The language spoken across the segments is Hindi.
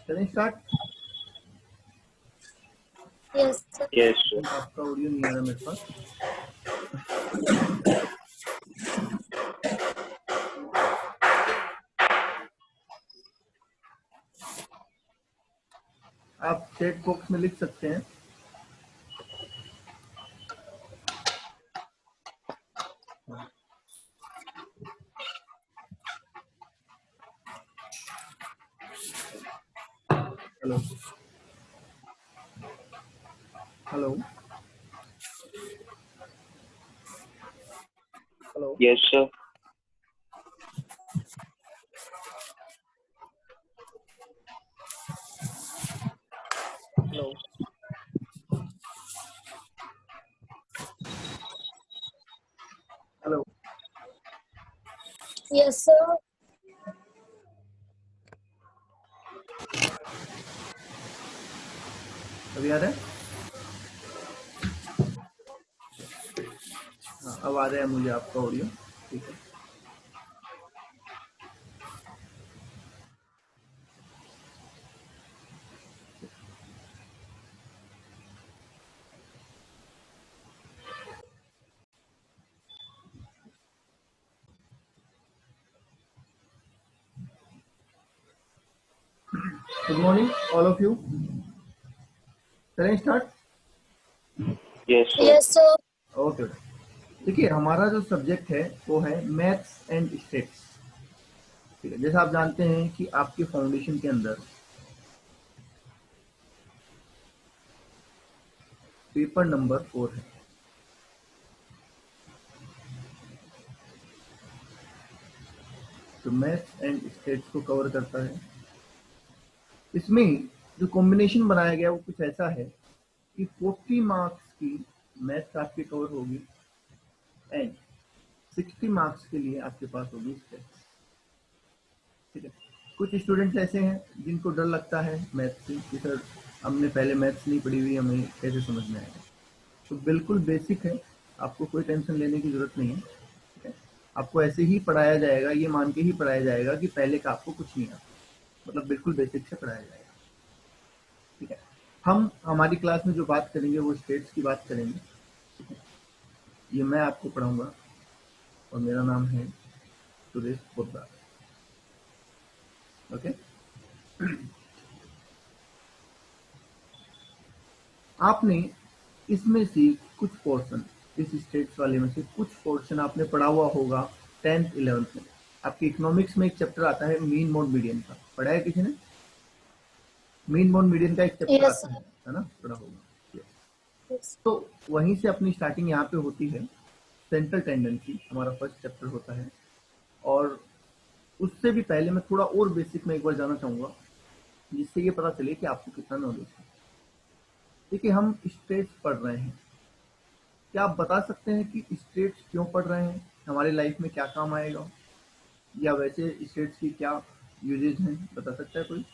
चलें स्टार्ट। Yes sir. यस आपका ऑडियो नहीं आ रहा मेरे पास। आप चैट बॉक्स में लिख सकते हैं। Hello hello hello yes sir hello hello yes sir. अभी आ रहा है? हाँ अब आ रहा है मुझे आपका ऑडियो। ठीक है। Good morning all of you. चलें start. Yes sir yes sir. Okay. देखिए हमारा जो सब्जेक्ट है वो है मैथ्स एंड स्टेट्स। ठीक है। जैसा आप जानते हैं कि आपके फाउंडेशन के अंदर पेपर नंबर 4 है। तो मैथ्स एंड स्टेट्स को कवर करता है। इसमें जो कॉम्बिनेशन बनाया गया वो कुछ ऐसा है कि 40 मार्क्स की मैथ्स आपकी कवर होगी एंड 60 मार्क्स के लिए आपके पास होगी स्टेट्स। ठीक है। कुछ स्टूडेंट्स ऐसे हैं जिनको डर लगता है मैथ्स से कि सर हमने पहले मैथ्स नहीं पढ़ी हुई, हमें कैसे समझ में आएगा। तो बिल्कुल बेसिक है, आपको कोई टेंशन लेने की जरूरत नहीं है। ठीक है। आपको ऐसे ही पढ़ाया जाएगा, ये मान के ही पढ़ाया जाएगा कि पहले का आपको कुछ नहीं आता, मतलब बिल्कुल बेसिक से पढ़ाया जाएगा। ठीक है। हम हमारी क्लास में जो बात करेंगे वो स्टेट्स की बात करेंगे। ठीक है। ये मैं आपको पढ़ाऊंगा और मेरा नाम है सुरेश पोद्दार। ओके। आपने इसमें से कुछ पोर्शन, इस स्टेट्स वाले में से कुछ पोर्शन आपने पढ़ा हुआ होगा 10th 11th में। आपके इकोनॉमिक्स में एक चैप्टर आता है मीन मोड मीडियन का, पढ़ा है किसी ने? मीन मोड मीडियन का एक चैप्टर यस आता है ना, पढ़ा होगा। सर। तो वहीं से अपनी स्टार्टिंग यहाँ पे होती है। सेंट्रल टेंडेंसी हमारा फर्स्ट चैप्टर होता है। और उससे भी पहले मैं थोड़ा और बेसिक में एक बार जाना चाहूँगा जिससे ये पता चले कि आपको कितना नॉलेज है। देखिए हम स्टेट्स पढ़ रहे हैं, क्या आप बता सकते हैं कि स्टेट्स क्यों पढ़ रहे हैं, हमारी लाइफ में क्या काम आएगा, या वैसे स्टेट्स की क्या यूजेज हैं, बता सकता है कोई?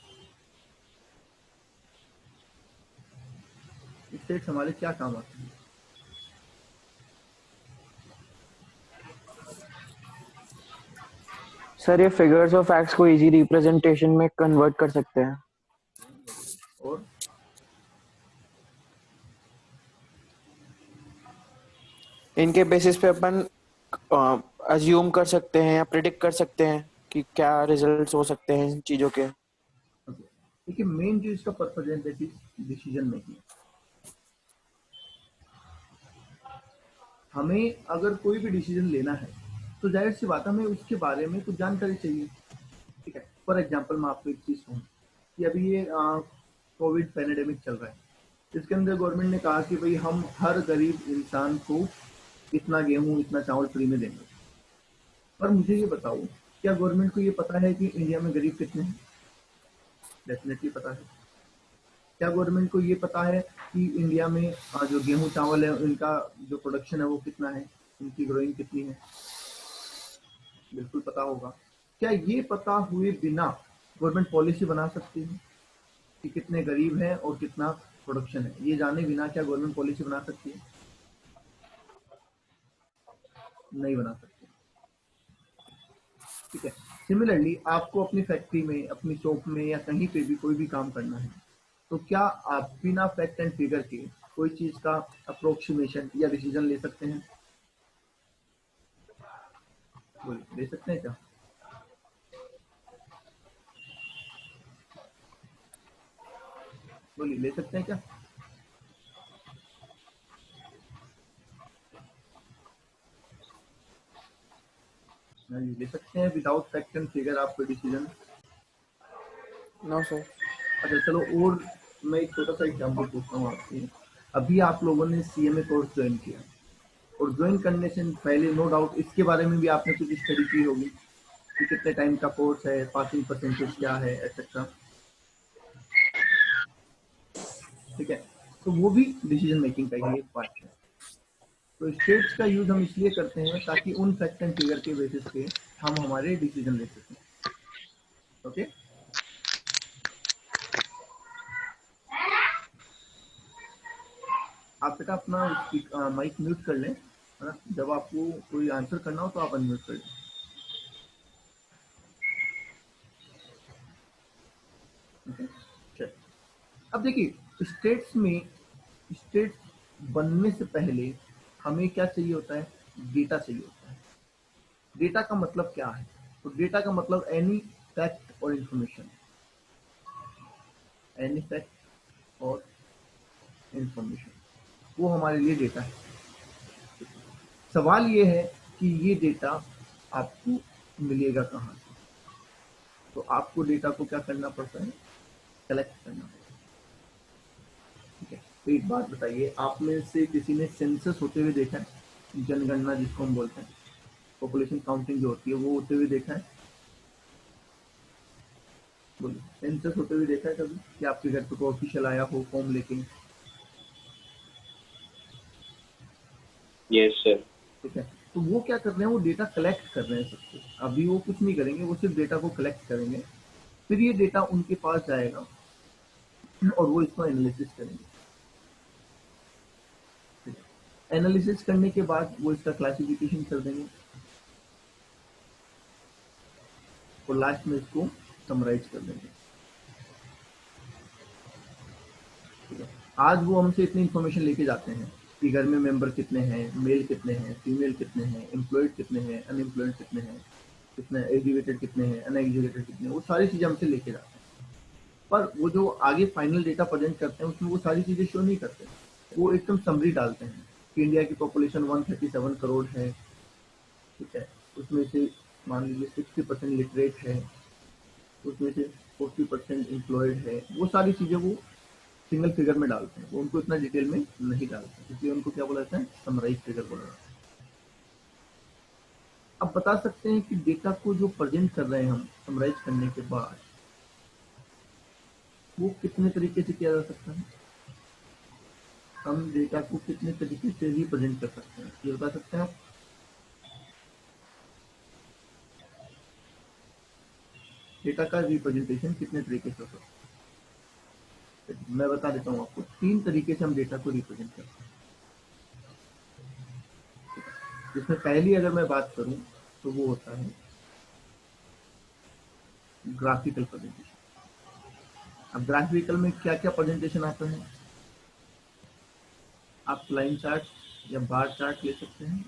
स्टेट्स हमारे क्या काम आते हैं? सर ये फिगर्स और फैक्ट्स को इजी रिप्रेजेंटेशन में कन्वर्ट कर सकते हैं। और इनके बेसिस पे अपन अज्यूम कर सकते हैं या प्रिडिक्ट कर सकते हैं कि क्या रिजल्ट्स हो सकते हैं इन चीजों के। देखिए मेन जो इसका पर्पज है दैट इज डिसीजन मेकिंग। हमें अगर कोई भी डिसीजन लेना है तो जाहिर सी बात है हमें उसके बारे में कुछ जानकारी चाहिए। ठीक है। फॉर एग्जाम्पल मैं आपको एक चीज़ कहूँ कि अभी ये कोविड पैंडेमिक चल रहा है, इसके अंदर गवर्नमेंट ने कहा कि भाई हम हर गरीब इंसान को इतना गेहूं इतना चावल फ्री में देंगे। पर मुझे ये बताओ, क्या गवर्नमेंट को ये पता है कि इंडिया में गरीब कितने हैं? डेफिनेटली पता है। क्या गवर्नमेंट को ये पता है कि इंडिया में जो गेहूं चावल है उनका जो प्रोडक्शन है वो कितना है, उनकी ग्रोइंग कितनी है? बिल्कुल पता होगा। क्या ये पता हुए बिना गवर्नमेंट पॉलिसी बना सकती है कि कितने गरीब हैं और कितना प्रोडक्शन है? ये जाने बिना क्या गवर्नमेंट पॉलिसी बना सकती है? नहीं बना सकती। ठीक है। सिमिलरली आपको अपनी फैक्ट्री में, अपनी शॉप में या कहीं पे भी कोई भी काम करना है, तो क्या आप बिना फैक्ट एंड फिगर के कोई चीज का अप्रोक्सीमेशन या डिसीजन ले सकते हैं? बोलिए, ले सकते हैं क्या? बोलिए, ले सकते हैं क्या? हाँ जी, ले सकते हैं विदाउट फैक्ट एंड फिगर आप कोई डिसीजन? No sir. अच्छा चलो, और मैं एक छोटा सा एग्जाम्पल पूछता हूँ आपसे। अभी आप लोगों ने सीएमए कोर्स ज्वाइन किया, और ज्वाइन करने से पहले नो डाउट इसके बारे में भी आपने कुछ स्टडी की होगी कि कितने टाइम का कोर्स है, पासिंग परसेंटेज क्या है, एक्सेट्रा। ठीक है, तो वो भी डिसीजन मेकिंग का ही एक पार्ट है। तो स्टेट्स का यूज हम इसलिए करते हैं ताकि उन फैक्ट एंड फिगर के बेसिस पे हम हमारे डिसीजन ले सकें। ओके, आप बेटा अपना माइक म्यूट कर लें, है ना? जब आपको कोई आंसर करना हो तो आप अनम्यूट कर लें। ओके, चल। अब देखिए, स्टेट्स बनने से पहले हमें क्या चाहिए होता है? डेटा चाहिए होता है। डेटा का मतलब क्या है? तो डेटा का मतलब एनी फैक्ट और इंफॉर्मेशन, एनी फैक्ट और इंफॉर्मेशन, वो हमारे लिए डेटा है। सवाल ये है कि ये डेटा आपको मिलेगा कहाँ से? तो आपको डेटा को क्या करना पड़ता है? कलेक्ट करना पड़ता है। ठीक है, तो एक बात बताइए, आप में से किसी ने सेंसस होते हुए देखा है? जनगणना जिसको हम बोलते हैं, पॉपुलेशन काउंटिंग जो होती है, वो होते हुए देखा है? बोलिए, सेंसस होते हुए देखा है कभी कि आपके घर पे कोई ऑफिशियल आया हो फॉर्म लेके? Yes, sir. ठीक है, तो वो क्या कर रहे हैं? वो डेटा कलेक्ट कर रहे हैं सबसे। अभी वो कुछ नहीं करेंगे, वो सिर्फ डेटा को कलेक्ट करेंगे, फिर ये डेटा उनके पास जाएगा और वो इसको एनालिसिस करेंगे। एनालिसिस करने के बाद वो इसका क्लासिफिकेशन कर देंगे और लास्ट में इसको समराइज कर देंगे। ठीक है, आज वो हमसे इतनी इंफॉर्मेशन लेके जाते हैं कि घर में मेंबर कितने हैं, मेल कितने हैं, फीमेल कितने हैं, एम्प्लॉयड कितने हैं, अनएम्प्लॉयड कितने हैं, कितने एजुकेटेड कितने हैं, अनएजुकेटेड कितने हैं, वो सारी चीजें हमसे लेके जाते हैं। पर वो जो आगे फाइनल डेटा प्रेजेंट करते हैं उसमें वो सारी चीजें शो नहीं करते। वो एकदम समरी डालते हैं कि इंडिया की पॉपुलेशन 137 करोड़ है। ठीक है, उसमें से मान लीजिए 60% लिटरेट है, उसमें से 40% एम्प्लॉयड है। वो सारी चीजें वो सिंगल फिगर में डालते हैं, वो उनको इतना डिटेल में नहीं डालते, इसलिए उनको क्या बोला जाता है? समराइज फिगर बोला जाता है। अब बता सकते हैं कि डेटा को जो प्रेजेंट कर रहे हैं हम समराइज करने के बाद, वो कितने तरीके से किया जा सकता है? हम डेटा को कितने तरीके से रिप्रेजेंट कर सकते हैं, ये बता सकते हैं आप? डेटा का रिप्रेजेंटेशन कितने तरीके से हो सकता है? मैं बता देता हूँ आपको, 3 तरीके से हम डेटा को रिप्रेजेंट करते हैं। जिसमें पहली अगर मैं बात करूं तो वो होता है ग्राफिकल प्रेजेंटेशन। अब ग्राफिकल में क्या क्या प्रेजेंटेशन आता है? आप लाइन चार्ट या बार चार्ट ले सकते हैं।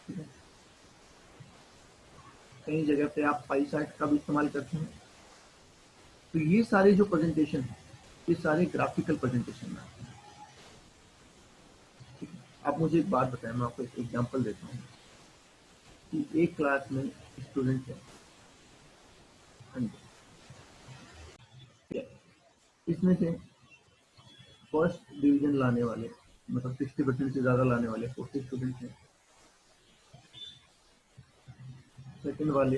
ठीक है, कई जगह पे आप पाई चार्ट का भी इस्तेमाल करते हैं। तो ये सारे जो प्रेजेंटेशन है, ये सारे ग्राफिकल प्रेजेंटेशन में आते हैं। ठीक है, आप मुझे एक बात बताएं, मैं आपको एक एग्जांपल देता हूँ कि एक क्लास में स्टूडेंट है 100, इसमें से फर्स्ट डिवीजन लाने वाले, मतलब 60% से ज्यादा लाने वाले 40 स्टूडेंट हैं। सेकंड वाले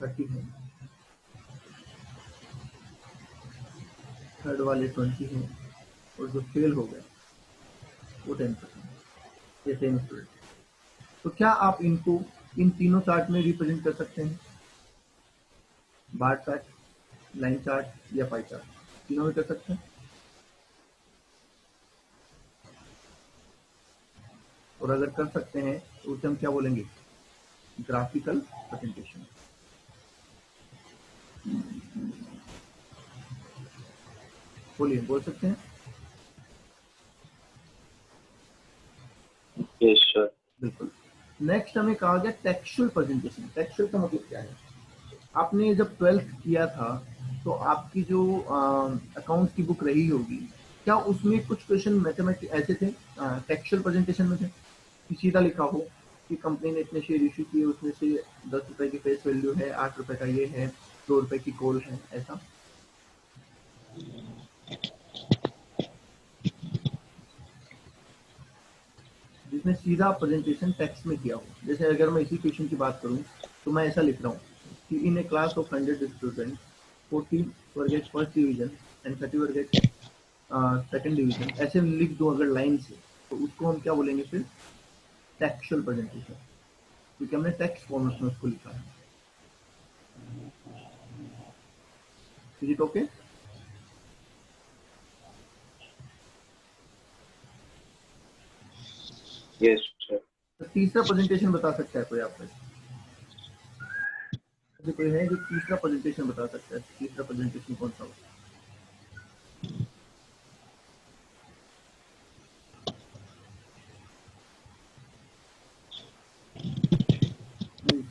30 हैं, थर्ड वाले 20 हैं, और जो फेल हो गए वो 10%। ये सेम स्टूडेंट। तो क्या आप इनको इन तीनों चार्ट में रिप्रेजेंट कर सकते हैं? बार चार्ट, लाइन चार्ट या पाई चार्ट, तीनों में कर सकते हैं। और अगर कर सकते हैं तो उसे हम क्या बोलेंगे, ग्राफिकल प्रेजेंटेशन। बोलिए, बोल सकते हैं? Yes, sir. बिल्कुल। नेक्स्ट हमें कहा गया टेक्सचुअल प्रेजेंटेशन। टेक्सचुअल का मतलब क्या है? आपने जब 12th किया था तो आपकी जो अकाउंट्स की बुक रही होगी, क्या उसमें कुछ क्वेश्चन मैथमेटिक्स ऐसे थे टेक्सचुअल प्रेजेंटेशन में थे कि सीधा लिखा हो कि कंपनी ने इतने शेयर इशू किए, उसमें से 10 रुपए की फेस वैल्यू है, 8 रुपए का ये है, 2 रुपए की कॉल है, ऐसा? जिसमें सीधा प्रेजेंटेशन टेक्स्ट में किया हो। जैसे अगर मैं इसी क्वेश्चन की बात करूं तो मैं ऐसा लिख रहा हूँ कि in a class of 100 student 40 were get first division and 30 were get second division, ऐसे लिख दो अगर लाइन से, तो उसको हम क्या बोलेंगे फिर? टेक्सचुअल प्रेजेंटेशन, क्योंकि हमने टेक्स्ट फॉर्मेट में उसको लिखा है। Is it okay? Yes, sir. तीसरा प्रेजेंटेशन बता सकता है कोई आप में? मुझे कोई है जो तीसरा प्रेजेंटेशन बता सकता है? तीसरा प्रेजेंटेशन कौन सा होता है?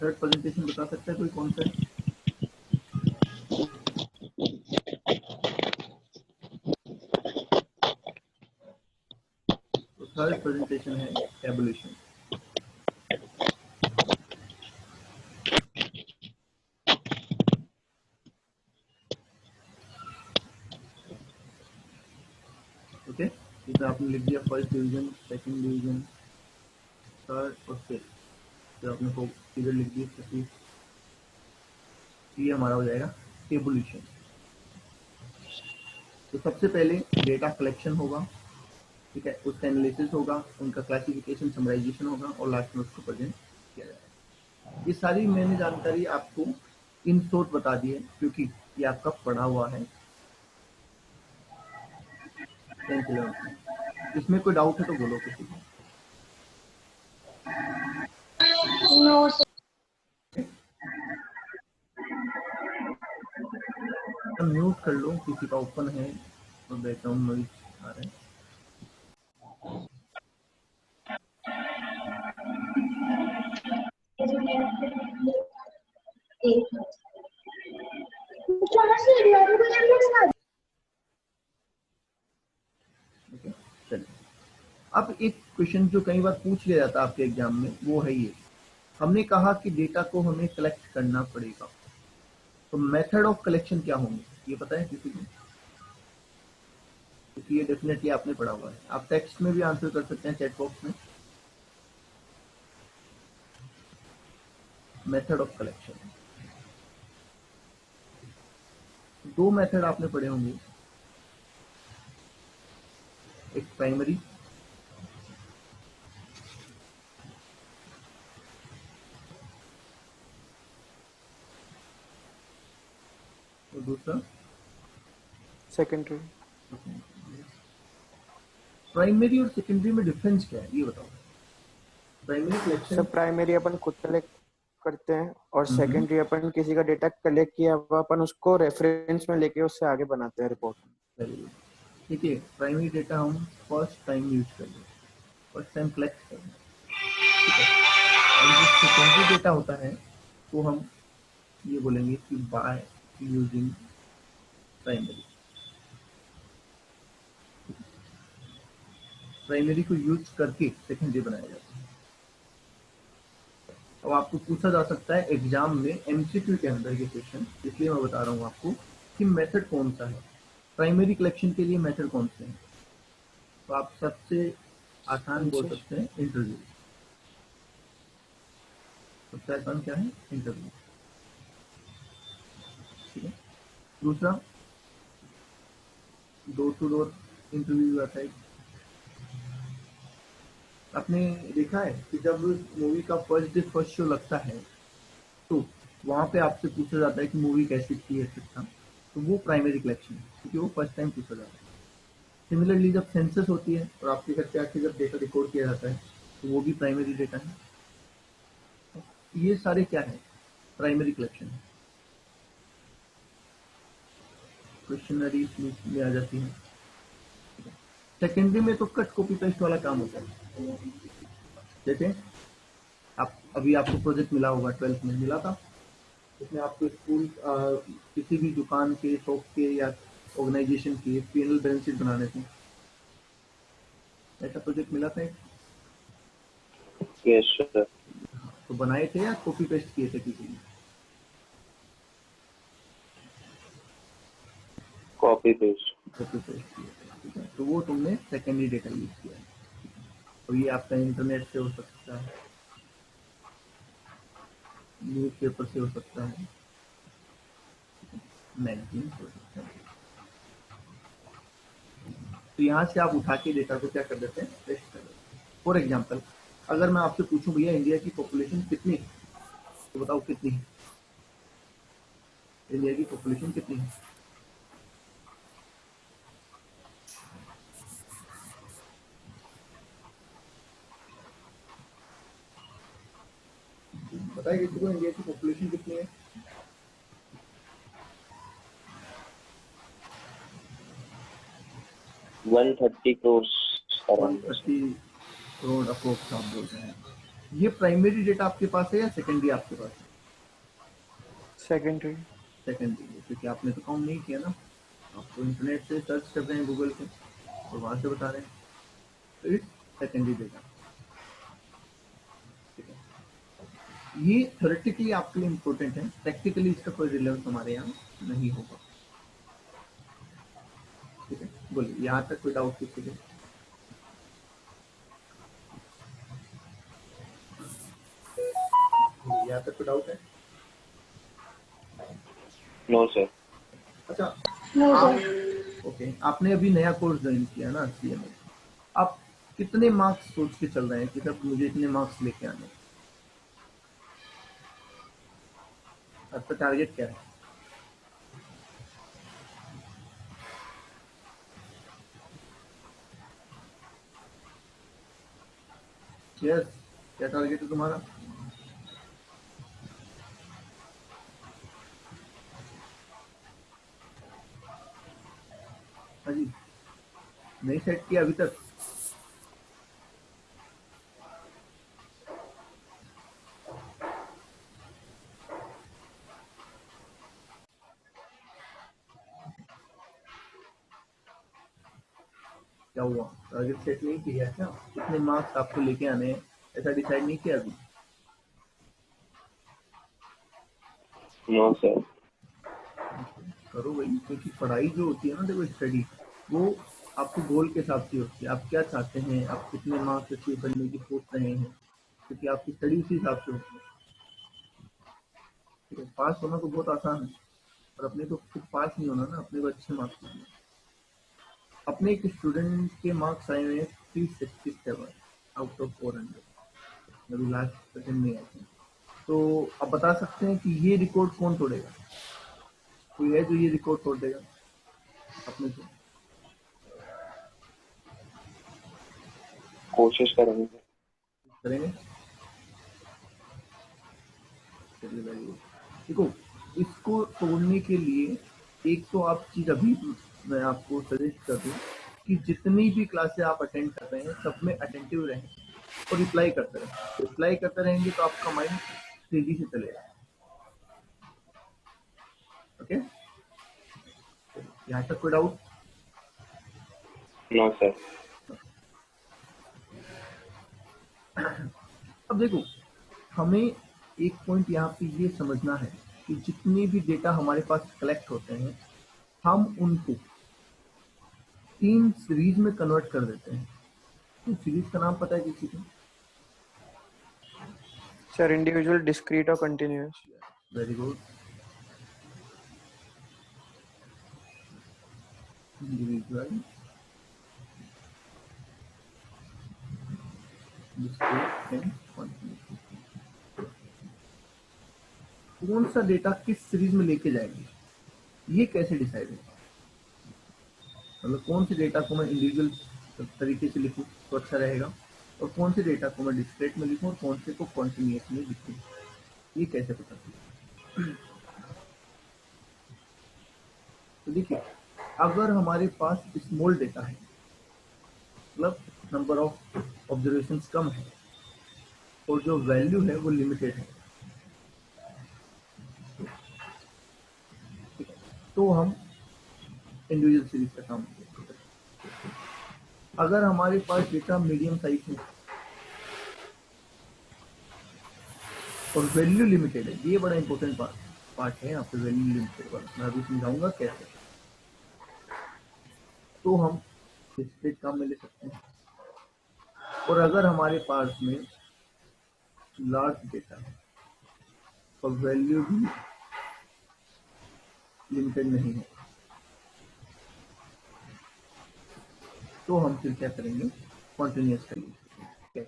थर्ड प्रेजेंटेशन बता सकता है कोई, कौन सा है? तो थर्ड प्रेजेंटेशन है टेबुलेशन। ओके, इसमें आपने लिख दिया first division, second division, third और फिफ्थ, फिर आपने फिगर लिख दी 30। ये हमारा हो जाएगा टेबुलेशन। तो सबसे पहले डेटा कलेक्शन होगा, ठीक है, उसका एनालिसिस होगा, उनका क्लासिफिकेशन समराइजेशन होगा और लास्ट में उसको प्रेजेंट किया जाएगा। ये सारी मैंने जानकारी आपको इन शॉर्ट बता दी है, क्योंकि ये आपका पढ़ा हुआ है 10th 11th में। इसमें कोई डाउट है तो बोलो किसी को। No, sir. म्यूट कर लो, किसी का ओपन है और बैकग्राउंड नॉइज आ रहा है। ओके, चलिए। अब एक क्वेश्चन जो कई बार पूछ लिया जाता है आपके एग्जाम में, वो है ये। हमने कहा कि डेटा को हमें कलेक्ट करना पड़ेगा, तो मेथड ऑफ कलेक्शन क्या होंगे, ये पता है किसी को? क्योंकि ये डेफिनेटली आपने पढ़ा हुआ है। आप टेक्स्ट में भी आंसर कर सकते हैं चैट बॉक्स में। मेथड ऑफ कलेक्शन, दो मेथड आपने पढ़े होंगे, एक प्राइमरी और दूसरा सेकेंडरी। प्राइमरी और सेकेंडरी में डिफरेंस क्या है, ये बताओ। प्राइमरी कलेक्शन, सब प्राइमरी अपन खुद कलेक्ट करते हैं और सेकेंडरी अपन किसी का डेटा कलेक्ट किया हुआ अपन उसको रेफरेंस में लेके उससे आगे बनाते हैं रिपोर्ट। ठीक है, प्राइमरी डेटा हम फर्स्ट टाइम यूज कर रहे हैं, फर्स्ट टाइम कलेक्ट कर रहे हैं, ठीक है। और जो सेकेंडरी डेटा होता है तो हम ये बोलेंगे कि बाय यूजिंग प्राइमरी। प्राइमरी को यूज करके सेकेंडरी बनाया जाता है। अब आपको पूछा जा सकता है एग्जाम में एमसीक्यू के अंदर ये क्वेश्चन, इसलिए मैं बता रहा हूँ आपको कि मेथड कौन सा है प्राइमरी कलेक्शन के लिए, मेथड कौन से हैं। तो आप सबसे आसान बोल सकते हैं इंटरव्यू। सबसे आसान क्या है? इंटरव्यू, ठीक है। दूसरा डोर टू डोर इंटरव्यू आता है। आपने देखा है कि जब मूवी का फर्स्ट डे फर्स्ट शो लगता है तो वहां पे आपसे पूछा जाता है कि मूवी कैसी थी, एक्सेट्रा। तो वो प्राइमरी कलेक्शन है, क्योंकि वो फर्स्ट टाइम पूछा जाता है। सिमिलरली जब सेंसस होती है और आपके घर पे आके जब डेटा रिकॉर्ड किया जाता है तो वो भी प्राइमरी डेटा है। ये सारे क्या है, प्राइमरी कलेक्शन है। क्वेश्चनरी में आ जाती है। सेकेंडरी में तो कट कॉपी पेस्ट वाला काम होता है। जैसे आप अभी आपको प्रोजेक्ट मिला होगा, 12th में मिला था, इसमें आपको स्कूल किसी भी दुकान के, शॉप के या ऑर्गेनाइजेशन के P&L बैलेंस शीट बनाने थे, ऐसा प्रोजेक्ट मिला था एक? Yes, sir. तो बनाए थे या कॉपी पेस्ट किए थे किसी ने? Copy paste. कॉपी पेस्ट किए थे, ठीक है। तो वो तुमने सेकेंडरी डेटा यूज किया है। और ये आपका इंटरनेट से हो सकता है, न्यूज़पेपर से हो सकता है, मैगजीन से हो सकता है। तो यहाँ से आप उठा के डेटा को क्या कर देते हैं, पेस्ट कर देते हैं। फॉर एग्जाम्पल, अगर मैं आपसे पूछूं भैया इंडिया की पॉपुलेशन कितनी है, तो बताओ कितनी है? इंडिया की पॉपुलेशन कितनी है? बताइए किसी को इंडिया की पॉपुलेशन कितनी है? 130 crores around. 130 करोड़ अप्रोक्स आप बोल रहे हैं। ये प्राइमरी डेटा आपके पास है या सेकेंडरी आपके पास है? सेकेंडरी। सेकेंडरी है, क्योंकि आपने तो काउंट नहीं किया ना, आप तो इंटरनेट से सर्च कर रहे हैं, गूगल से, और वहां से बता रहे हैं। तो इट्स सेकेंडरी डेटा, ठीक है। ये थ्योरेटिकली आपके लिए इम्पोर्टेंट है, प्रैक्टिकली इसका कोई रिलेवेंस हमारे यहाँ नहीं होगा, ठीक है। बोलिए, यहाँ तक कोई डाउट किसी के? यहाँ तक कोई डाउट है? No, sir. अच्छा, No, आप sir. ओके, आपने अभी नया कोर्स ज्वाइन किया ना CMA, आप कितने मार्क्स सोच के चल रहे हैं कि सर मुझे इतने मार्क्स लेके आने हैं? आपका टारगेट क्या है? यस, क्या टारगेट है तुम्हारा? हाँ जी, नहीं सेट किया अभी तक? क्या हुआ, टारगेट सेट नहीं किया क्या? कितने मार्क्स आपको लेके आने हैं ऐसा डिसाइड नहीं किया अभी? No, sir. करो भाई, क्योंकि पढ़ाई जो होती है ना, देखो स्टडी, वो आपको गोल के हिसाब से होती है। आप क्या चाहते हैं, आप कितने मार्क्स अचीव करने की सोच रहे हैं, क्योंकि आपकी स्टडी उसी हिसाब से होती है, ठीक है। पास होना तो बहुत आसान है, पर अपने को खुद पास नहीं होना ना, अपने को अच्छे मार्क्स लाने हैं। अपने एक स्टूडेंट के मार्क्स आए हुए हैं 367 आउट ऑफ 400, अभी लास्ट सेकंड में आए थे। तो आप बता सकते हैं कि ये रिकॉर्ड कौन तोड़ेगा? कोई है जो ये रिकॉर्ड तोड़ देगा अपने से? कोशिश करेंगे. करेंगे? चलिए, वेरी गुड। देखो, इसको तोड़ने के लिए एक तो आप चीज अभी मैं आपको सजेस्ट कर दूं कि जितनी भी क्लासेस आप अटेंड कर रहे हैं सब में अटेंटिव रहें और रिप्लाई करते रहें। रिप्लाई करते रहेंगे तो आपका माइंड तेजी से चलेगा, ओके। यहाँ तक कोई डाउट? No, sir. अब देखो, हमें एक पॉइंट यहाँ पे ये समझना है कि जितनी भी डेटा हमारे पास कलेक्ट होते हैं, हम उनको 3 सीरीज में कन्वर्ट कर देते हैं। तो सीरीज का नाम पता है किसी को? सर इंडिविजुअल, डिस्क्रीट और continuous. Very good. Individual, discrete and continuous. कौन सा डेटा किस सीरीज में लेके जाएंगे, ये कैसे डिसाइड होगा? मतलब कौन से डेटा को मैं इंडिविजुअल तरीके से लिखूं तो अच्छा रहेगा? और कौन से डेटा को मैं डिस्क्रीट में लिखूं और कौन से को कॉन्टिन्यूस में लिखूं, ये कैसे पता चले? तो देखिए, अगर हमारे पास स्मॉल डेटा है, मतलब नंबर ऑफ ऑब्जर्वेशंस कम है और जो वैल्यू है वो लिमिटेड है, ठीक है, तो हम इंडिविजुअल सीरीज का काम करते हैं। अगर हमारे पास डेटा मीडियम साइज है और वैल्यू लिमिटेड है, ये बड़ा इंपॉर्टेंट पार्ट है यहाँ पे, वैल्यू लिमिटेड वाला मैं अभी समझाऊंगा कैसे, तो हम डिस्क्रीट काम में ले सकते हैं। और अगर हमारे पास में लार्ज डेटा है और वैल्यू भी लिमिटेड नहीं है, तो हम फिर क्या करेंगे, कॉन्टिन्यूस का यूज करेंगे।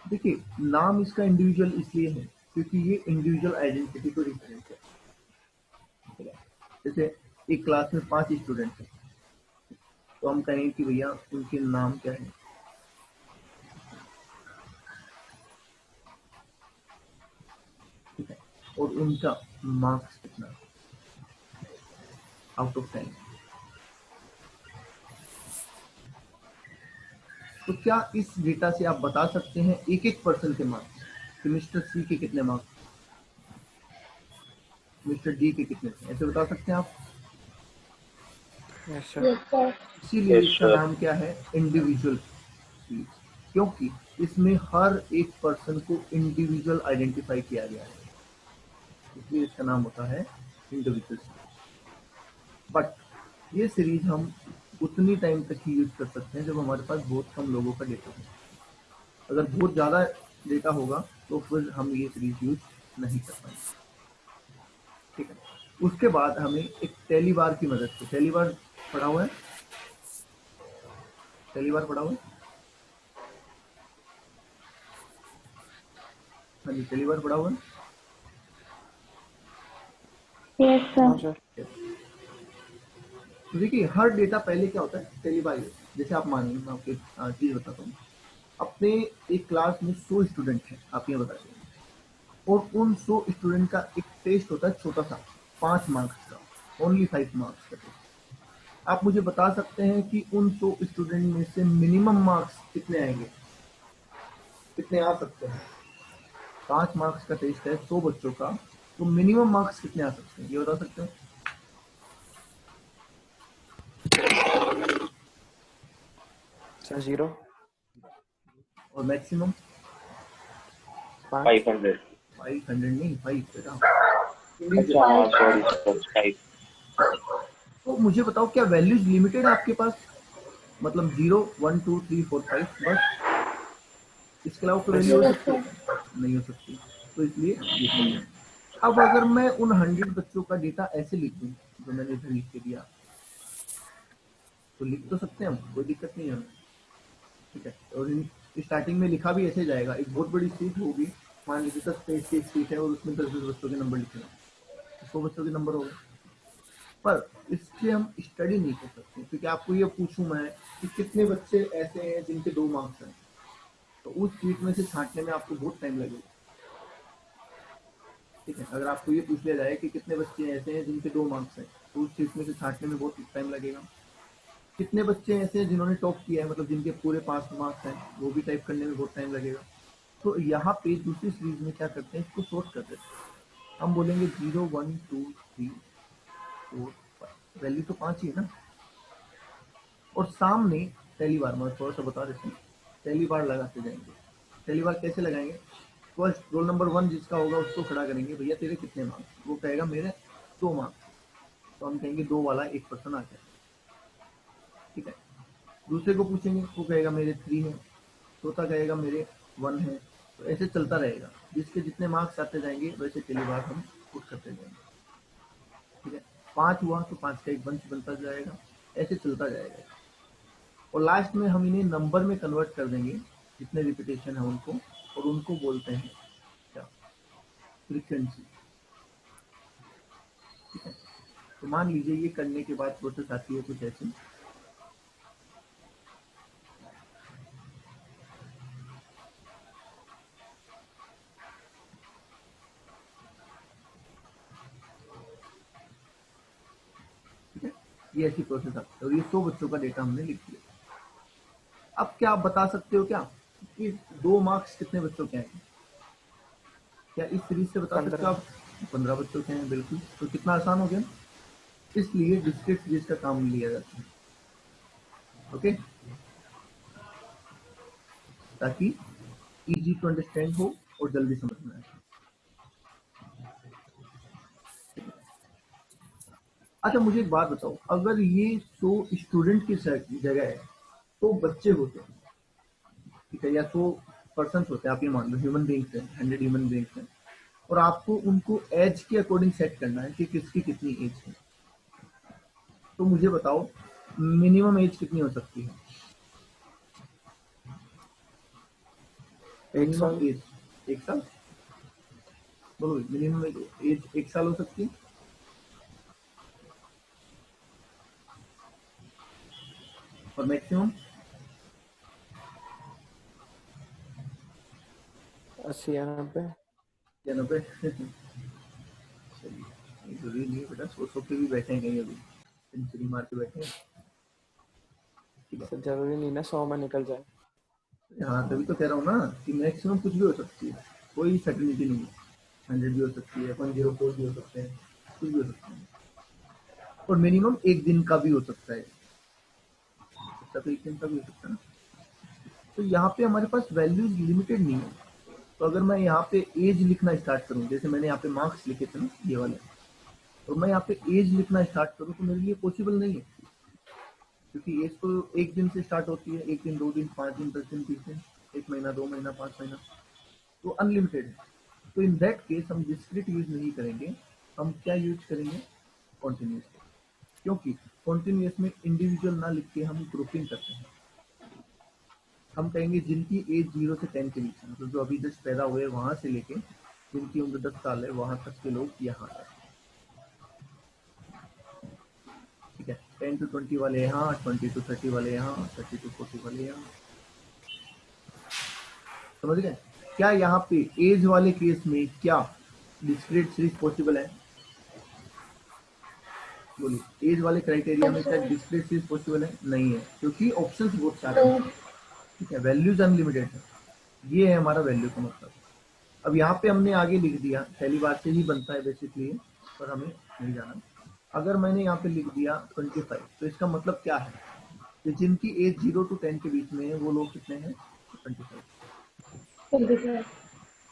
देखिए, नाम इसका इंडिविजुअल इसलिए है क्योंकि ये इंडिविजुअल आइडेंटिटी को रिप्रेजेंट है। जैसे एक क्लास में 5 स्टूडेंट हैं, तो हम कहेंगे कि भैया उनके नाम क्या है, ठीक है, और उनका मार्क्स कितना आउट ऑफ 10। तो क्या इस डेटा से आप बता सकते हैं एक एक पर्सन के मार्क्स, कि मिस्टर सी के कितने मार्क्स, मिस्टर डी के कितने थे, ऐसे बता सकते हैं आप? Yes sir. Yes, sir. इसीलिए Yes, इसका sir. नाम क्या है, इंडिविजुअल सीरीज, क्योंकि इसमें हर एक पर्सन को इंडिविजुअल आइडेंटिफाई किया गया है, इसलिए इसका नाम होता है इंडिविजुअल सीरीज। बट ये सीरीज हम उतनी टाइम तक ही यूज कर सकते हैं जब हमारे पास बहुत कम लोगों का डेटा हो। अगर बहुत ज्यादा डेटा होगा तो फिर हम ये सीरीज यूज नहीं कर पाएंगे, ठीक है। उसके बाद हमें एक टेली बार की मदद से, टेली बार पढ़ा हुआ है, टेली बार पढ़ा हुआ है, हाँ जी, टेली बार पढ़ा हुआ है। Yes, sir. हाँ सर। तो देखिए, हर डेटा पहले क्या होता है, टेली बार। जैसे आप मानिए, मैं आपको एक चीज बताता हूँ, अपने एक क्लास में 100 स्टूडेंट हैं, आप ये बताइए, और उन 100 स्टूडेंट का एक टेस्ट होता है छोटा सा, 5 मार्क्स का, ओनली 5 मार्क्स का टेस्ट। आप मुझे बता सकते हैं कि उन 100 स्टूडेंट में से मिनिमम मार्क्स कितने आएंगे, कितने आ सकते हैं? 5 मार्क्स का टेस्ट है 100 बच्चों का, तो मिनिमम मार्क्स कितने आ सकते हैं, ये बता सकते हैं? सर 0। और मैक्सिमम 5। 500. 500 नहीं, 5 बेटा। अच्छा, हाँ, sorry, sir. 5. तो मुझे बताओ, क्या वैल्यूज लिमिटेड है आपके पास, मतलब 0 1 2 3 4 5 बस, इसके अलावा कोई वैल्यू हो Yes, सकती sir. है? नहीं हो सकती, तो इसलिए ये सब है। अब अगर मैं उन 100 बच्चों का डेटा ऐसे लिख दूं जो मैंने इधर लिख के दिया, तो लिख तो सकते हैं हम, कोई दिक्कत नहीं है हमें, ठीक है। और स्टार्टिंग में लिखा भी ऐसे जाएगा, एक बहुत बड़ी सीट होगी, मान लीजिए 10 पेज की एक सीट है और उसमें 10 बच्चों के नंबर लिखे हैं, 100 बच्चों के नंबर हो गए। पर इससे हम स्टडी नहीं कर सकते, क्योंकि आपको ये पूछूं मैं कि कितने बच्चे ऐसे हैं जिनके 2 मार्क्स हैं, तो उस सीट में से छांटने में आपको बहुत टाइम लगेगा, ठीक है। अगर आपको ये पूछ लिया जाए कि कितने बच्चे ऐसे हैं जिनके 2 मार्क्स हैं, तो उस सीट में से छांटने में बहुत टाइम लगेगा। कितने बच्चे ऐसे हैं जिन्होंने टॉप किया है, मतलब जिनके पूरे 5 मार्क्स हैं, वो भी टाइप करने में बहुत टाइम लगेगा। तो यहाँ पे दूसरी सीरीज में क्या करते हैं, इसको सोर्ट कर देते हैं। हम बोलेंगे 0 1 2 3 4 5, वैल्यू तो 5 ही है ना, और सामने पहली बार, मैं थोड़ा सा बता देता हूँ, पहली बार लगाते जाएंगे। पहली बार कैसे लगाएंगे, फर्स्ट रोल नंबर 1 जिसका होगा उसको खड़ा करेंगे, भैया तेरे कितने मार्क्स, वो कहेगा मेरे 2 मार्क्स, तो हम कहेंगे 2 वाला एक पर्सन आ जाए, ठीक है। दूसरे को पूछेंगे, वो कहेगा मेरे 3 है, चौथा कहेगा मेरे 1 है, तो ऐसे चलता रहेगा, जिसके जितने मार्क्स आते जाएंगे वैसे पहली बार हम पुट करते जाएंगे, ठीक है। 5 हुआ तो 5 का एक बंच बनता जाएगा, ऐसे चलता जाएगा, और लास्ट में हम इन्हें नंबर में कन्वर्ट कर देंगे, जितने रिपीटेशन है उनको, और उनको बोलते हैं क्या, फ्रीक्वेंसी, ठीक है। तो मान लीजिए ये करने के बाद प्रोसेस आती है कुछ ऐसी, ये ऐसी प्रोसेस आती है और ये 100 बच्चों का डेटा हमने लिख दिया। अब क्या आप बता सकते हो क्या कि 2 मार्क्स कितने बच्चों के आएंगे? क्या इस सीरीज से बता सकते हो 15। आप? 15 बच्चों के हैं, बिल्कुल। तो कितना आसान हो गया, इसलिए डिस्क्रीट सीरीज का काम लिया जाता है। ओके, ताकि इजी टू अंडरस्टैंड हो और जल्दी समझ में आए। अच्छा, मुझे एक बात बताओ, अगर ये 100 स्टूडेंट की जगह है तो बच्चे होते हैं, ठीक है, या 100 पर्सन होते हैं, आप ये मान लो ह्यूमन बींग्स हैं, 100 ह्यूमन बींग्स हैं, और आपको उनको एज के अकॉर्डिंग सेट करना है कि किसकी कितनी एज है, तो मुझे बताओ मिनिमम एज कितनी हो सकती है? 1 मिनिमम साल। एज 1 साल, बोलो। मिनिमम एज 1 साल हो सकती है, और मैक्सिमम 80 या 90। या 90? चलिए, ये जरूरी नहीं है बेटा, 100 पे भी बैठे हैं कहीं, अभी सेंचुरी मार के बैठे हैं, ठीक है। जरूरी नहीं ना 100 में निकल जाए। हाँ, तभी तो कह रहा हूँ ना कि मैक्सिमम कुछ भी हो सकती है, कोई सर्टिनिटी नहीं है। 100 भी हो सकती है, 104 भी हो सकते हैं, कुछ भी हो सकता है, और मिनिमम 1 दिन का भी हो सकता है, इसका तो 1 दिन का भी हो सकता है ना। तो यहाँ पे हमारे पास वैल्यूज लिमिटेड नहीं है। तो अगर मैं यहाँ पे एज लिखना स्टार्ट करूँ, जैसे मैंने यहाँ पे मार्क्स लिखे थे ना ये वाले, तो मैं यहाँ पे एज लिखना स्टार्ट करूँ तो मेरे लिए पॉसिबल नहीं है, क्योंकि एज तो 1 दिन से स्टार्ट होती है, 1 दिन, 2 दिन, 5 दिन, 10 दिन, 20 दिन, 1 महीना, 2 महीना, 5 महीना, तो अनलिमिटेड है। तो इन दैट केस हम डिस्क्रीट यूज नहीं करेंगे, हम क्या यूज करेंगे? कॉन्टिन्यूस, क्योंकि कॉन्टिन्यूस में इंडिविजुअल ना लिख के हम ग्रुपिंग करते हैं। हम कहेंगे जिनकी एज 0 से 10 के बीच है, मतलब जो अभी जस्ट पैदा हुए वहां से लेके जिनकी उम्र 10 साल है वहां तक के लोग यहाँ है, ठीक है। 10 to 20 वाले यहाँ, 20 to 30 वाले यहाँ, 30 to 40 वाले यहाँ, समझ गए? क्या यहाँ पे एज वाले केस में क्या डिस्क्रीट सीरीज पॉसिबल है? बोलिए, एज वाले क्राइटेरिया में क्या डिस्क्रीट सीरीज पॉसिबल है? नहीं है, क्योंकि ऑप्शंस बहुत सारे हैं, ठीक है, वैल्यूज अनलिमिटेड है। ये है हमारा वैल्यू का मतलब। अब यहाँ पे हमने आगे लिख दिया, पहली बार से ही बनता है बेसिकली, पर हमें नहीं जाना। अगर मैंने यहाँ पे लिख दिया 25, तो इसका मतलब क्या है कि जिनकी एज 0 to 10 के बीच में है वो लोग कितने हैं? 25,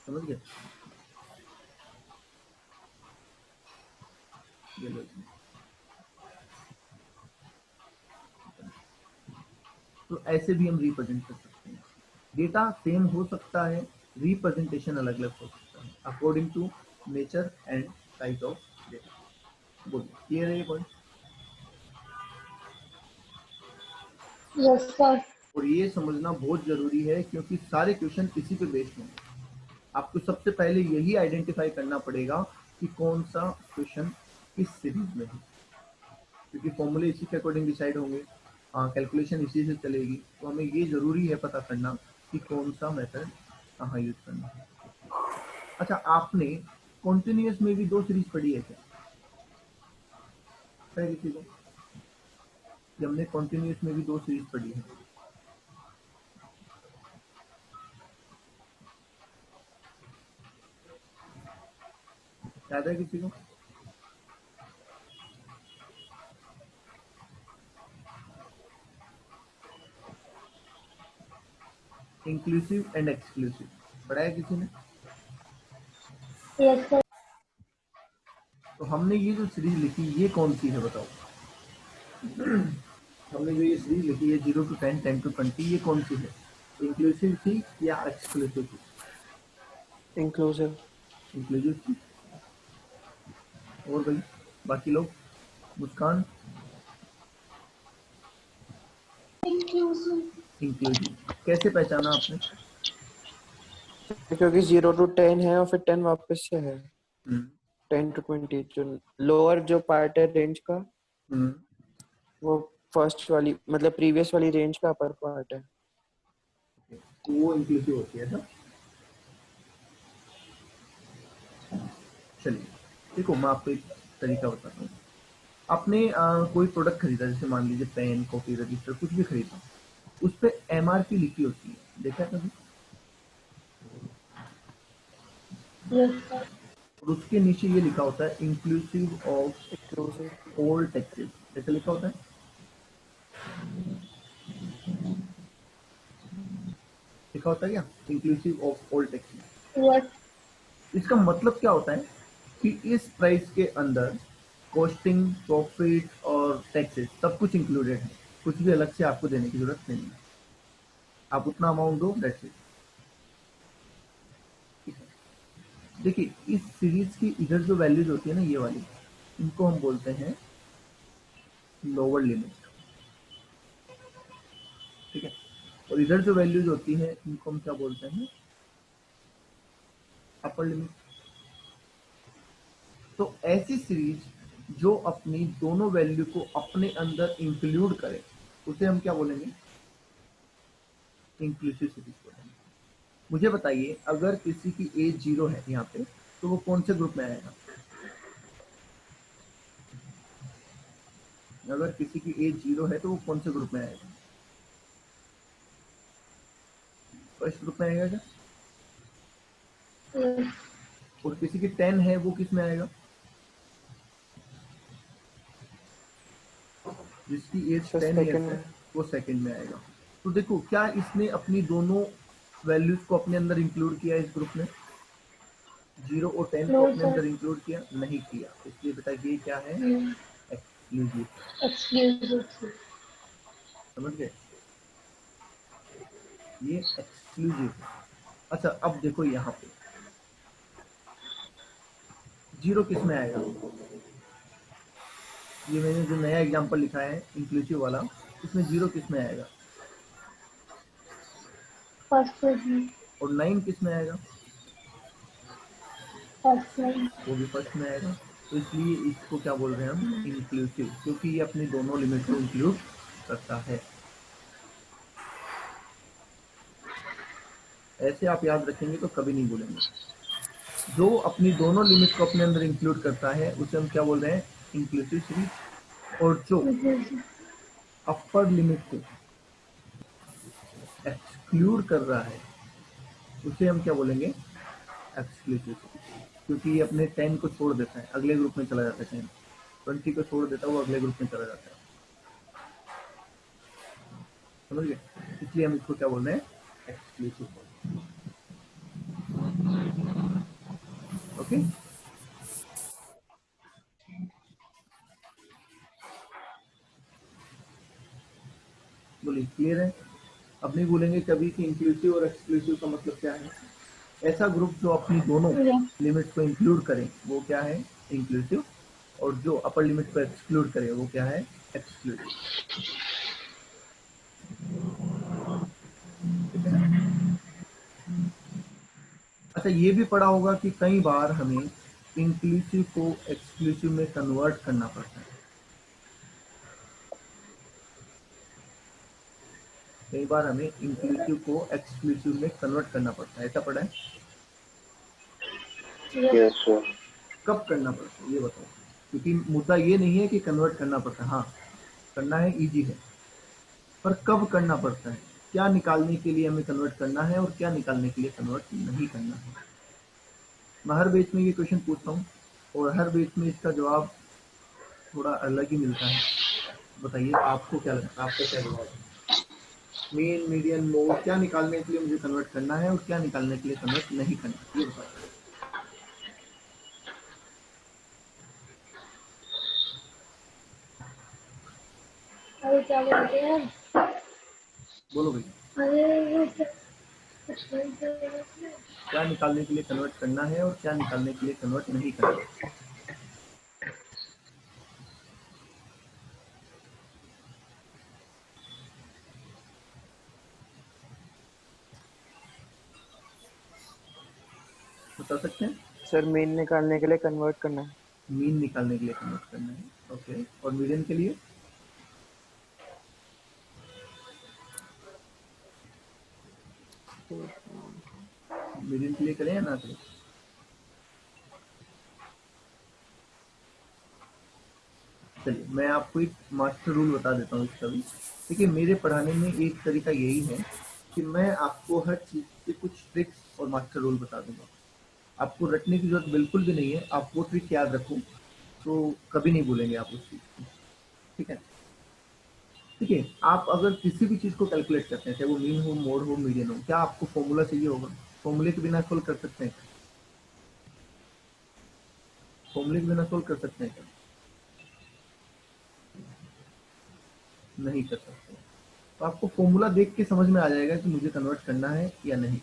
समझ गए? ये लो। तो ऐसे भी हम रिप्रेजेंट कर सकते हैं। डेटा सेम हो सकता है, रिप्रेजेंटेशन अलग अलग हो सकता है according to nature and type of data. बोलिए, क्लियर है ये पॉइंट? Yes, sir. और ये समझना बहुत जरूरी है क्योंकि सारे क्वेश्चन इसी पे बेस्ड होंगे। आपको सबसे पहले यही आइडेंटिफाई करना पड़ेगा कि कौन सा क्वेश्चन किस सीरीज में है, क्योंकि फॉर्मूले इसी के अकॉर्डिंग डिसाइड होंगे, कैलकुलेशन इसी से चलेगी। तो हमें ये जरूरी है पता करना कि कौन सा मेथड कहाँ यूज करना है। अच्छा, आपने कॉन्टिन्यूस में भी 2 सीरीज पढ़ी है क्या? है किसी को कि हमने कॉन्टिन्यूस में भी 2 सीरीज पढ़ी है? याद है किसी को? इंक्लूसिव एंड एक्सक्लूसिव पढ़ा है किसी ने? Yes, sir. तो हमने ये जो सीरीज लिखी ये कौन सी है बताओ? हमने जो ये सीरीज लिखी है 0 to 10, 10 to 20, ये कौन सी है? इंक्लूसिव थी या एक्सक्लूसिव थी? इंक्लूसिव। इंक्लूसिव थी। और भाई बाकी लोग? मुस्कान? इंक्लूसिव कैसे पहचाना आपने? क्योंकि 0 to 10 है और फिर 10 वापस से है। हम्म 10 to 20 जो लोअर जो पार्ट है रेंज का, हम्म वो फर्स्ट वाली मतलब प्रीवियस वाली रेंज का अपर पार्ट है। तो वो इंक्लूसिव होती है ना। चलिए देखो, मैं आपको एक तरीका बताता हूँ। आपने कोई प्रोडक्ट खरीदा, जैसे मान लीजिए पेन, कॉपी, रजिस्टर, कुछ भी खरीदा, उस पे एमआरपी लिखी होती है, देखा है कभी? Yes, sir. और उसके नीचे ये लिखा होता है inclusive of exclusive. All taxes, ऐसा लिखा होता है। लिखा होता है क्या, inclusive of all taxes? Yes. इसका मतलब क्या होता है कि इस प्राइस के अंदर कॉस्टिंग, प्रॉफिट और टैक्सेस सब कुछ इंक्लूडेड है, कुछ भी अलग से आपको देने की जरूरत नहीं है, आप उतना अमाउंट दो, दैट्स इट। देखिए इस सीरीज की इधर जो वैल्यूज होती है ना, ये वाली, इनको हम बोलते हैं लोअर लिमिट, ठीक है। और इधर जो वैल्यूज होती है इनको हम क्या बोलते हैं, अपर लिमिट। तो ऐसी सीरीज जो अपनी दोनों वैल्यू को अपने अंदर इंक्लूड करे, उसे हम क्या बोलेंगे, इंक्लूसिव सीरीज बोलेंगे। मुझे बताइए, अगर किसी की एज 0 है यहाँ पे, तो वो कौन से ग्रुप में आएगा? अगर किसी की एज 0 है तो वो कौन से ग्रुप में आएगा? फर्स्ट ग्रुप में आएगा क्या? Yes. और किसी की 10 है, वो किस में आएगा? जिसकी एज सर 10 ईयर्स सेकंड है में। वो सेकंड में आएगा। तो देखो, क्या इसने अपनी दोनों वैल्यूज को अपने अंदर इंक्लूड किया इस ग्रुप में? 0 और 10 को No, अपने sir. अंदर इंक्लूड किया नहीं किया, इसलिए बेटा ये क्या है, Mm. एक्सक्लूसिव। Exclusive. समझ गए, ये एक्सक्लूसिव है। अच्छा अब देखो यहाँ पे 0 किस में आएगा? ये मैंने जो नया एग्जांपल लिखा है इंक्लूसिव वाला, इसमें 0 किस में आएगा? First one. और 9 किस में आएगा? First one. वो भी फर्स्ट में आएगा। तो इसलिए इसको क्या बोल रहे हैं हम, इंक्लूसिव, क्योंकि ये अपनी दोनों लिमिट को इंक्लूड करता है। ऐसे आप याद रखेंगे तो कभी नहीं भूलेंगे। जो अपनी दोनों लिमिट को अपने अंदर इंक्लूड करता है उसे हम क्या बोल रहे हैं, इंक्लूसिव सीरीज। और जो Inclusive. अपर लिमिट को एक्सक्लूड कर रहा है उसे हम क्या बोलेंगे, एक्सक्लूसिव सीरीज। क्योंकि ये अपने 10 को छोड़ देता है, अगले ग्रुप में चला जाता है, 10 20 को छोड़ देता है, वो अगले ग्रुप में चला जाता है। समझ गए, इसलिए हम इसको क्या बोल रहे हैं, एक्सक्लूसिव। ओके, बोलिए क्लियर है? अब नहीं भूलेंगे कभी कि इंक्लूसिव और एक्सक्लूसिव का मतलब क्या है। ऐसा ग्रुप जो अपनी दोनों Yeah. लिमिट्स को इंक्लूड करे वो क्या है, इंक्लूसिव। और जो अपर लिमिट को एक्सक्लूड करे वो क्या है, एक्सक्लूसिव। ठीक है ना? अच्छा ये भी पढ़ा होगा कि कई बार हमें इंक्लूसिव को एक्सक्लूसिव में कन्वर्ट करना पड़ता है। कई बार हमें इंक्लूसिव को एक्सक्लूसिव में कन्वर्ट करना पड़ता है, ऐसा पढ़ा है? Yes. Yes, sir. कब करना पड़ता है ये बताओ, क्योंकि मुद्दा ये नहीं है कि कन्वर्ट करना पड़ता है, हाँ करना है, इजी है, पर कब करना पड़ता है, क्या निकालने के लिए हमें कन्वर्ट करना है और क्या निकालने के लिए कन्वर्ट नहीं करना है। मैं हर बेच में ये क्वेश्चन पूछता हूँ और हर बेच में इसका जवाब थोड़ा अलग ही मिलता है। बताइए आपको क्या लगता है, आपका क्या जवाब है? मीन, मीडियन, मोड, क्या निकालने के लिए मुझे कन्वर्ट करना है और क्या निकालने के लिए कन्वर्ट नहीं करना है, ये बताओ। अरे क्या बोलते हैं? बोलो भाई, अरे वो कुछ नहीं कर रहे थे। क्या निकालने के लिए कन्वर्ट करना है और क्या निकालने के लिए कन्वर्ट नहीं करना है। बता सकते हैं? सर मीन निकालने के लिए कन्वर्ट करना है। मीन निकालने के लिए कन्वर्ट करना है, ओके। और मीडियन के लिए? मीडियन के लिए करें या ना करें? चलिए मैं आपको एक मास्टर रूल बता देता हूँ इसका भी। देखिए मेरे पढ़ाने में एक तरीका यही है कि मैं आपको हर चीज़ के कुछ ट्रिक्स और मास्टर रूल बता दूंगा। आपको रटने की जरूरत बिल्कुल भी नहीं है, आप वो ट्रिक याद रखो तो कभी नहीं भूलेंगे आप उस चीज़ को। ठीक है, ठीक है। आप अगर किसी भी चीज़ को कैलकुलेट करते हैं, चाहे वो मीन हो, मोड हो, मीडियन हो, क्या आपको फॉर्मूला चाहिए होगा? फॉर्मूले के बिना सोल्व कर सकते हैं? फॉर्मूले के बिना सोल्व कर सकते हैं क्या? नहीं कर सकते। तो आपको फॉर्मूला देख के समझ में आ जाएगा कि मुझे कन्वर्ट करना है या नहीं।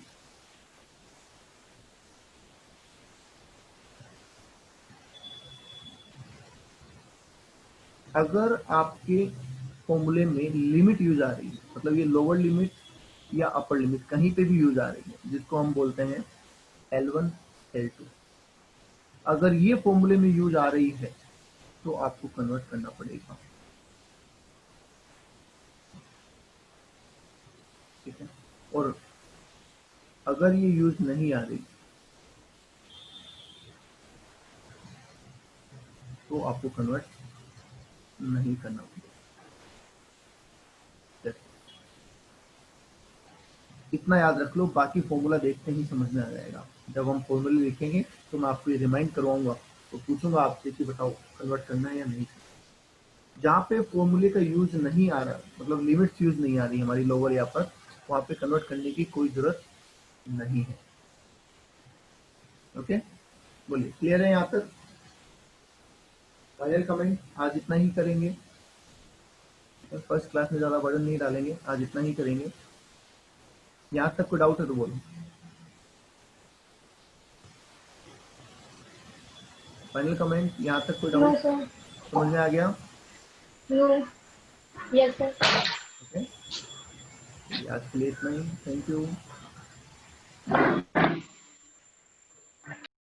अगर आपके फॉर्मूले में लिमिट यूज आ रही है, मतलब ये लोअर लिमिट या अपर लिमिट कहीं पे भी यूज आ रही है, जिसको हम बोलते हैं L1 L2, अगर ये फॉर्मूले में यूज आ रही है तो आपको कन्वर्ट करना पड़ेगा। ठीक है, और अगर ये यूज नहीं आ रही तो आपको कन्वर्ट नहीं करना पड़ेगा। इतना याद रख लो, बाकी फॉर्मूला देखते ही समझ में आ जाएगा। जब हम फॉर्मूले लिखेंगे तो मैं आपको ये रिमाइंड करवाऊंगा, तो पूछूंगा आपसे कि बताओ कन्वर्ट करना है या नहीं। जहाँ पे फॉर्मूले का यूज नहीं आ रहा, मतलब लिमिट्स यूज नहीं आ रही हमारी लोअर या पर, वहाँ पे कन्वर्ट करने की कोई जरूरत नहीं है। ओके, बोलिए क्लियर है यहाँ तक? फाइनल कमेंट, आज इतना ही करेंगे। फर्स्ट क्लास में ज्यादा बर्डन नहीं डालेंगे, आज इतना ही करेंगे। यहाँ तक कोई डाउट है तो बोलो। फाइनल कमेंट, यहाँ तक कोई No, डाउट? sir. समझ में आ गया? No. Yes, sir. ओके, आज के लिए इतना ही। Thank you.